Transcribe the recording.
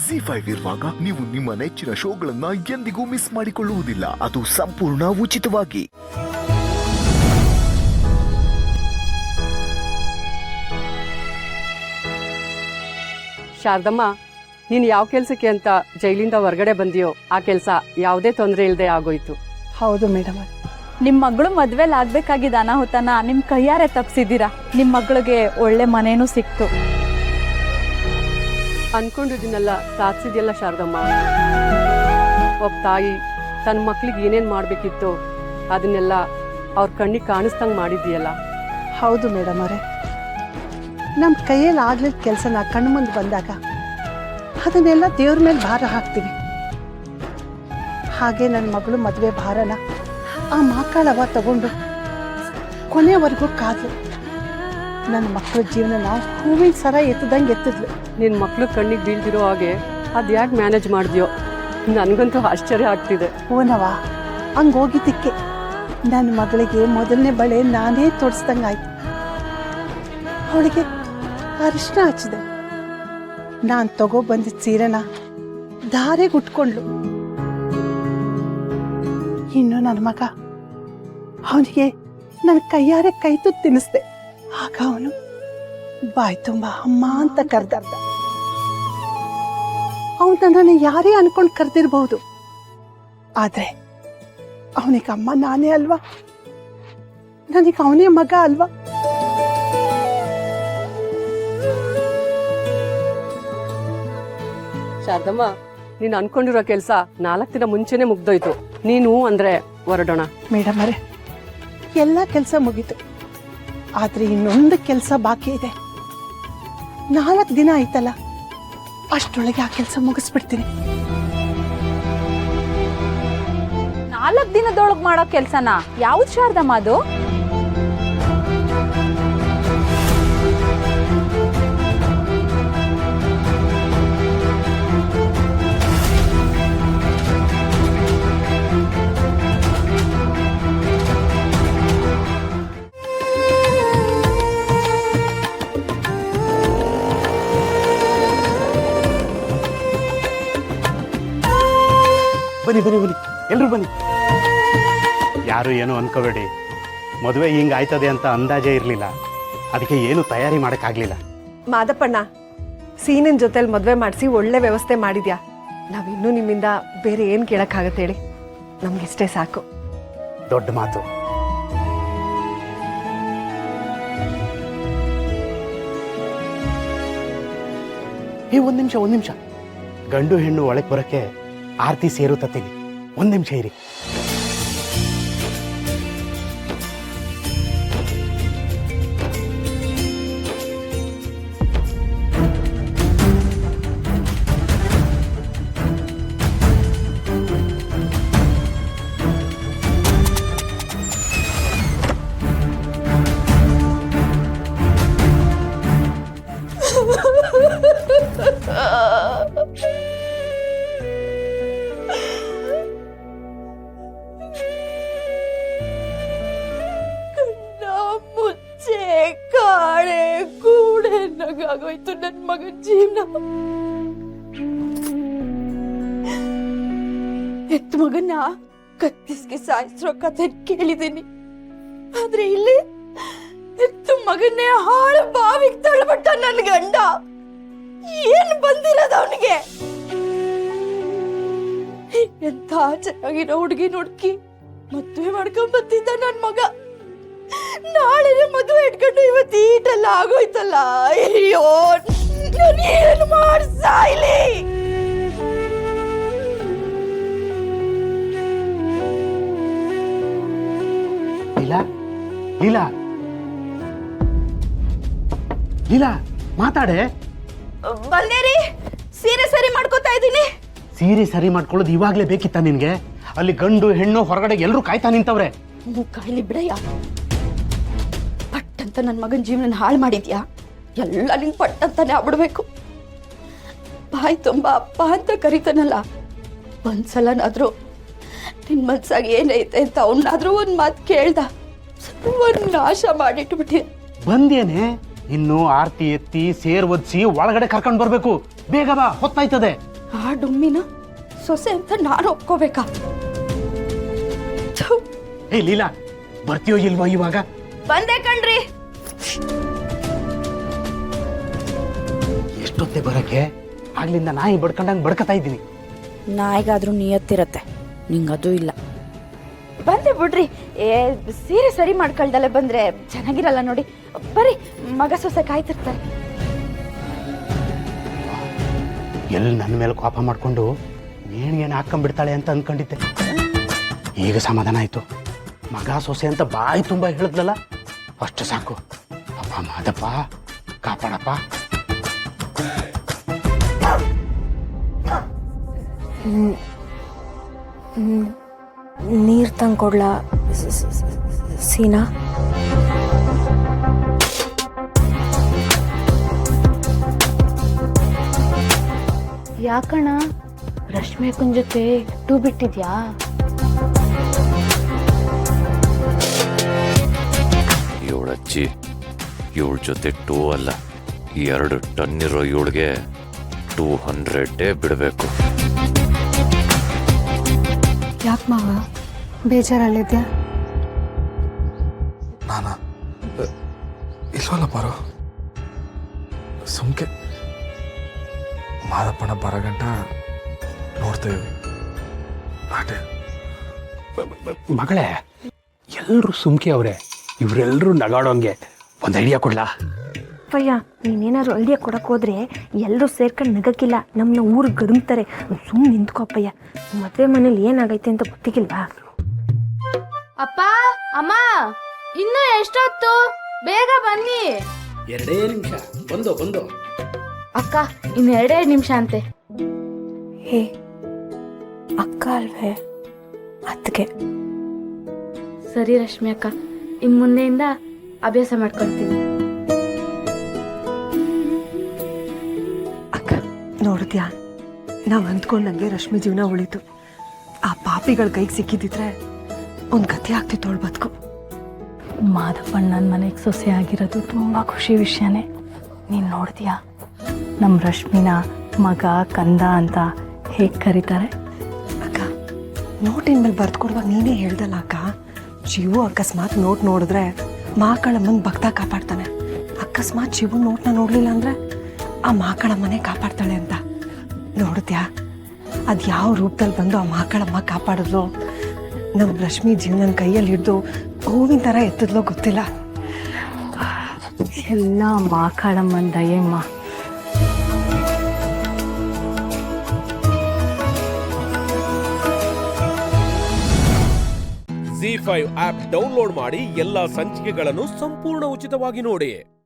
ZEE5 ಇರುವಾಗ ನೀವು ನಿಮ್ಮ ನೆಚ್ಚಿನ ಶೋಗಳನ್ನ ಎಂದಿಗೂ ಮಿಸ್ ಮಾಡಿಕೊಳ್ಳುವುದಿಲ್ಲ. ಅದು ಸಂಪೂರ್ಣ ಉಚಿತವಾಗಿ. ಶಾರದಮ್ಮ, ನೀನು ಯಾವ ಕೆಲಸಕ್ಕೆ ಅಂತ ಜೈಲಿಂದ ಹೊರಗಡೆ ಬಂದಿಯೋ ಆ ಕೆಲಸ ಯಾವುದೇ ತೊಂದರೆ ಇಲ್ಲದೆ ಆಗೋಯ್ತು. ಹೌದು ಮೇಡಮ್. ನಿಮ್ಮ ಮಗಳು ಮದ್ವೆಲಿ ಆಗ್ಬೇಕಾಗಿದ್ದ ಅನಾಹುತನ ನಿಮ್ಮ ಕೈಯಾರೆ ತಪ್ಪಿಸಿದ್ದೀರಾ. ನಿಮ್ಮ ಮಗಳಿಗೆ ಒಳ್ಳೆ ಮನೇನೂ ಸಿಕ್ತು. ಅನ್ಕೊಂಡಿದ್ದೀನಲ್ಲ ಸಾಧಿಸಿದ್ಯಲ್ಲ ಶಾರದಮ್ಮ. ಒಬ್ಬ ತಾಯಿ ತನ್ನ ಮಕ್ಳಿಗೆ ಏನೇನು ಮಾಡಬೇಕಿತ್ತು ಅದನ್ನೆಲ್ಲ ಅವ್ರ ಕಣ್ಣಿಗೆ ಕಾಣಿಸ್ದಂಗೆ ಮಾಡಿದ್ದೀಯಲ್ಲ. ಹೌದು ಮೇಡಮ್ ಅವರೇ, ನಮ್ಮ ಕೈಯಲ್ಲಿ ಆಗ್ಲಿದ್ದ ಕೆಲಸನ ಕಣ್ಣು ಮುಂದೆ ಬಂದಾಗ ಅದನ್ನೆಲ್ಲ ದೇವ್ರ ಮೇಲೆ ಭಾರ ಹಾಕ್ತೀವಿ. ಹಾಗೆ ನನ್ನ ಮಗಳು ಮದುವೆ ಭಾರನ ಆ ಮಕ್ಕಳವ ತಗೊಂಡು ಕೊನೆವರೆಗೂ ಕಾದ್ಲು. ನನ್ನ ಮಕ್ಕಳ ಜೀವನನ ಹೂವಿನ ಸರ ಎತ್ತದಂಗೆ ಎತ್ತಿದ್ಲು. ನಿನ್ನ ಮಕ್ಳು ಕಣ್ಣಿಗೆ ಬೀಳ್ದಿರೋ ಹಾಗೆ ಅದು ಯಾಕೆ ಮ್ಯಾನೇಜ್ ಮಾಡಿದ್ಯೋ ನನಗಂತೂ ಆಶ್ಚರ್ಯ ಆಗ್ತಿದೆ. ಓನವ ಹಂಗೆ ಹೋಗಿದ್ದಕ್ಕೆ ನನ್ನ ಮಗಳಿಗೆ ಮೊದಲನೇ ಬಳೆ ನಾನೇ ತೊಡಿಸ್ದಂಗಾಯ್ತು. ಅವಳಿಗೆ ಅರಿಶಿನ ಹಚ್ಚಿದೆ. ನಾನು ತಗೊಬಂದಿದ್ದ ಸೀರೆನ ದಾರೆಗೆ ಉಟ್ಕೊಂಡ್ಲು. ಇನ್ನು ನನ್ನ ಮಗ, ಅವನಿಗೆ ನನ್ನ ಕೈಯಾರೆ ಕೈ ತುತ್ತು ತಿನ್ನಿಸ್ದೆ. ಆಗ ಅವನು ಬಾಯ್ ತುಂಬ ಅಮ್ಮ ಅಂತ ಕರೆದ. ಅವನು ನನ್ನನ್ನು ಯಾರೇ ಅನ್ಕೊಂಡು ಕರೆದಿರ್ಬಹುದು, ಆದ್ರೆ ಅವನಿಗೆ ಅಮ್ಮ ನಾನೇ ಅಲ್ವಾ, ನನಗೆ ಅವನೇ ಮಗ ಅಲ್ವಾ. ಶಾರದಮ್ಮ, ನೀನು ಅನ್ಕೊಂಡಿರೋ ಕೆಲಸ 4 ದಿನ ಮುಂಚೆನೆ ಮುಗ್ದೋಯ್ತು. ನೀನು ಅಂದ್ರೆ ಹೊರಡೋಣ. ಮೇಡಮ್ ಅವರೇ, ಎಲ್ಲ ಕೆಲಸ ಮುಗೀತು, ಆದ್ರೆ ಇನ್ನೊಂದು ಕೆಲಸ ಬಾಕಿ ಇದೆ. 4 ದಿನ ಆಯ್ತಲ್ಲ, ಅಷ್ಟೊಳಗೆ ಆ ಕೆಲಸ ಮುಗಿಸ್ಬಿಡ್ತೀನಿ. 4 ದಿನದೊಳಗೆ ಮಾಡೋ ಕೆಲ್ಸನ ಯಾವ್ದು ಶಾರದಮ್ಮ ಅದು? ಬನ್ನಿ ಬನ್ನಿ ಬನ್ನಿ, ಎಲ್ರು ಬನ್ನಿ. ಯಾರು ಏನು ಅನ್ಕೋಬೇಡಿ, ಮದುವೆ ಹಿಂಗೆ ಆಯ್ತದೆ ಅಂತ ಅಂದಾಜೇ ಇರಲಿಲ್ಲ. ಅದಕ್ಕೆ ಏನು ತಯಾರಿ ಮಾಡೋಕ್ಕಾಗಲಿಲ್ಲ. ಮಾದಪ್ಪಣ್ಣ, ಸೀನಿನ ಜೊತೆಲಿ ಮದುವೆ ಮಾಡಿಸಿ ಒಳ್ಳೆ ವ್ಯವಸ್ಥೆ ಮಾಡಿದ್ಯಾ. ನಾವಿನ್ನೂ ನಿಮ್ಮಿಂದ ಬೇರೆ ಏನು ಕೇಳೋಕ್ಕಾಗತ್ತೆ ಹೇಳಿ, ನಮ್ಗಿಷ್ಟೇ ಸಾಕು. ದೊಡ್ಡ ಮಾತು. ಒಂದು ನಿಮಿಷ, ಗಂಡು ಹೆಣ್ಣು ಒಳಗೆ ಬರೋಕ್ಕೆ ಆರತಿ ಸೇರುತ್ತೀನಿ. 1 ನಿಮಿಷ ಇರಿ. ಕಾಳೆ ಕೂಡೆ ನಗಾಗೋಯ್ತು ನನ್ನ ಮಗನ ಜೀವನ. ಹೆತ್ತ ಮಗನ್ನ ಕತ್ತಿಸ್ಗೆ ಸಾಯಿಸ್ರೋ ಕಥೆ ಕೇಳಿದ್ದೀನಿ, ಆದ್ರೆ ಇಲ್ಲಿ ಹೆತ್ತ ಮಗನ್ನೇ ಹಾಳು ಬಾವಿಗೆ ತಳ್ಳಿಬಿಟ್ಟ ನನ್ನ ಗಂಡ. ಏನ್ ಬಂದಿರೋದು ಅವನಿಗೆ? ಎಂತ ಚೆನ್ನಾಗಿರೋ ಹುಡುಗಿ ಹುಡುಕಿ ಮದುವೆ ಮಾಡ್ಕೊಂಡ್ ಬಂದಿದ್ದ ನನ್ ಮಗ. ನಾಳೆ ಮದುವೆ ಇಟ್ಕೊಂಡು ಇವತ್ತು ಈಟೆಲ್ಲ ಆಗೋಯ್ತಲ್ಲ. ಅಯ್ಯೋ, ಏನು ಮಾಡ್ಸಾಯ್ಲಿ. ಲೀಲಾ, ಲೀಲಾ, ಲೀಲಾ, ಮಾತಾಡೆ. ಬಲ್ಲೇರಿ, ಸೀರೆ ಸರಿ ಮಾಡ್ಕೋತಾ ಇದ್ದೀನಿ. ಸೀರೆ ಸರಿ ಮಾಡ್ಕೊಳ್ಳೋದು ಇವಾಗ್ಲೇ ಬೇಕಿತ್ತ ನಿನ್ಗೆ? ಅಲ್ಲಿ ಗಂಡು ಹೆಣ್ಣು ಹೊರಗಡೆ ಎಲ್ಲರೂ ಕಾಯ್ತಾ ನಿಂತವ್ರೆ. ಕಾಯ್ಲಿ ಬಿಡಯ್ಯ. ಪಟ್ಟಂತ ನನ್ನ ಮಗನ ಜೀವನ ಹಾಳು ಮಾಡಿದ್ಯಾ? ಎಲ್ಲ ನಿನ್ ಪಟ್ಟಂತಾನೆ ಆಗ್ಬಿಡ್ಬೇಕು. ಬಾಯಿ ತುಂಬಾ ಅಪ್ಪ ಅಂತ ಕರಿತಾನಲ್ಲ, ಒಂದ್ಸಲನಾದ್ರೂ ನಿನ್ ಮನ್ಸಾಗ ಏನೈತೆ ಅಂತ ಅವನಾದ್ರೂ ಒಂದ್ ಮಾತು ಕೇಳ್ದ, ಒಂದ್ ನಾಶ ಮಾಡಿಟ್ಬಿಟ್ಟೆ. ಬಂದೇನೆ, ಇನ್ನು ಆರ್ತಿ ಎತ್ತಿ ಸೇರ್ ಒದ್ಸಿ ಒಳಗಡೆ ಕರ್ಕೊಂಡ್ ಬರ್ಬೇಕು. ಬೇಗ ಬಾ, ಹೊತ್ತಾಯ್ತದೆ. ಆ ಡುಮ್ಮಿನ ಸೊಸೆ ಅಂತ ನಾನು ಒಪ್ಕೋಬೇಕಾ? ಥು, ಏ ಲೀಲಾ, ಬರ್ತೀಯೋ ಇಲ್ವೋ ಇವಾಗ? ಬಂದೆ ಕಣ್ರಿ. ಎಷ್ಟೊತ್ತೆ ಬರಕ್ಕೆ? ಆಗ್ಲಿಂದ ನಾಯಿ ಬಡ್ಕೊಂಡಂಗೆ ಬಡ್ಕತಾ ಇದ್ದೀನಿ. ನಾಯಿಗಾದ್ರೂ ನಿಯತ್ತಿರತ್ತೆ, ನಿಂಗದು ಇಲ್ಲ. ಬಂದೆ ಬಿಡ್ರಿ. ಸೀರೆ ಸರಿ ಮಾಡ್ಕೊಳ್ದಲ್ಲೇ ಬಂದ್ರೆ ಚೆನ್ನಾಗಿರಲ್ಲ ನೋಡಿ. ಬರ್ರಿ, ಮಗ ಸೊಸೆ ಕಾಯ್ತಿರ್ತಾರೆ. ಎಲ್ಲಿ ನನ್ನ ಮೇಲೆ ಕೋಪ ಮಾಡ್ಕೊಂಡು ನೇಣಿಗೇನು ಹಾಕೊಂಡ್ಬಿಡ್ತಾಳೆ ಅಂತ ಅನ್ಕೊಂಡಿದ್ದೆ. ಈಗ ಸಮಾಧಾನ ಆಯ್ತು. ಮಗ ಸೊಸೆ ಅಂತ ಬಾಯಿ ತುಂಬ ಹೇಳಿದ್ಲಲ್ಲ, ಅಷ್ಟು ಸಾಕು. ಅಪ್ಪ ಮಾದಪ್ಪ ಕಾಪಾಡಪ್ಪ. ನೀರು ತಂದ್ಕೊಡ್ಲಾ ಸೀನಾ? ಯಾಕಣ್ಣ ರಶ್ಮಿಕನ್ ಜೊತೆ ಟೂ ಬಿಟ್ಟಿದ್ಯಾ? ಇವಳಜ್ಜಿ ಇವಳ ಜೊತೆ 2 ಅಲ್ಲ 2 ಟನ್ ಇರೋ ಇವಳಿಗೆ 200 ಬಿಡಬೇಕು. ಯಾಕೆ ಮಾವ ಬೇಜಾರಲ್ಲಿದ್ಯಾ? ನಾನಾ ಇಲ್ವಲ್ಲ ಬರೋ ಸುಮ್ಕೆ ಮಾದಪ್ಪನ ಬರಗಂಟ ನೋಡ್ತೇವೆ ಆಟೆ. ಮಗಳೇ, ಎಲ್ಲರೂ ಸುಮ್ಕೆ ಅವ್ರೆ, ಇವರೆಲ್ಲರೂ ನಗಾಡೋಂಗೆ ಒಂದು ಐಡಿಯಾ ಕೊಡ್ಲಾ? ಅಪ್ಪಯ್ಯ, ನೀನೇನಾದ್ರು ಐಡಿಯಾ ಕೊಡಕ್ಕೆ ಹೋದ್ರೆ ಎಲ್ಲರೂ ಸೇರ್ಕೊಂಡು ನಗಕ್ಕಿಲ್ಲ, ನಮ್ಮನ್ನ ಊರಿಗೆ ಗದುಮ್ತಾರೆ. ಸುಮ್ಮನೆ ನಿಂತ್ಕೋ ಅಪ್ಪಯ್ಯ. ಮದುವೆ ಮನೇಲಿ ಏನಾಗೈತೆ ಅಂತ ಗೊತ್ತಿಗಿಲ್ವಾ? ಅಪ್ಪ ಅಮ್ಮ, ಇನ್ನು ಎಷ್ಟೊತ್ತು? ಬೇಗ ಬನ್ನಿ. 2 ನಿಮಿಷ. ಬಂದು ಅಕ್ಕ, ಇನ್ನು 2 ನಿಮಿಷ ಅಂತೆ. ಹೇ ಅಕ್ಕ ಅಲ್ವೇ? ಅದಕ್ಕೆ ಸರಿ ರಶ್ಮಿ ಅಕ್ಕ, ಇನ್ ಮುಂದೆಯಿಂದ ಅಭ್ಯಾಸ ಮಾಡ್ಕೊಳ್ತೀನಿ. ಅಕ್ಕ ನೋಡಿದ್ಯಾ, ನಾವು ಅಂದ್ಕೊಂಡಂಗೆ ರಶ್ಮಿ ಜೀವನ ಉಳಿತು. ಆ ಪಾಪಿಗಳ ಕೈಗೆ ಸಿಕ್ಕಿದಿದ್ರೆ ಒಂದು ಕಥೆ ಆಗ್ತಿತ್ತು ಅವಳು ಬದುಕು. ಮಾದಪ್ಪಣ್ಣನ ಮನೆಗೆ ಸೊಸೆ ಆಗಿರೋದು ತುಂಬ ಖುಷಿ ವಿಷಯನೇ. ನೀನು ನೋಡಿದ್ಯಾ ನಮ್ಮ ರಶ್ಮಿನ ಮಗ ಕಂದ ಅಂತ ಹೇಗೆ ಕರೀತಾರೆ? ಅಕ್ಕ, ನೋಟಿನ ಮೇಲೆ ಬರ್ದು ಕೊಡುವಾಗ ನೀನೇ ಹೇಳ್ದಲ್ಲ ಅಕ್ಕ, ಶಿವು ಅಕಸ್ಮಾತ್ ನೋಟ್ ನೋಡಿದ್ರೆ ಮಾಕಳಮ್ಮನ ಭಕ್ತ ಕಾಪಾಡ್ತಾನೆ. ಅಕಸ್ಮಾತ್ ಶಿವು ನೋಟ್ನ ನೋಡಲಿಲ್ಲ ಅಂದರೆ ಆ ಮಾಕಳಮ್ಮನೇ ಕಾಪಾಡ್ತಾಳೆ ಅಂತ. ನೋಡಿದ್ಯಾ, ಅದು ಯಾವ ರೂಪದಲ್ಲಿ ಬಂದು ಆ ಮಾಕಳಮ್ಮ ಕಾಪಾಡಿದ್ಲು. ನಮ್ಮ ರಶ್ಮಿ ಜೀವನ ಕೈಯಲ್ಲಿ ಹಿಡಿದು ಹೂವಿನ ಥರ ಎತ್ತಿದ್ಲೋ ಗೊತ್ತಿಲ್ಲ. ಎಲ್ಲ ಮಾಕಾಳಮ್ಮನ ದಯೆಮ್ಮ. ZEE5 ಆಪ್ ಡೌನ್ಲೋಡ್ ಮಾಡಿ ಎಲ್ಲಾ ಸಂಚಿಕೆಗಳನ್ನು ಸಂಪೂರ್ಣ ಉಚಿತವಾಗಿ ನೋಡಿ.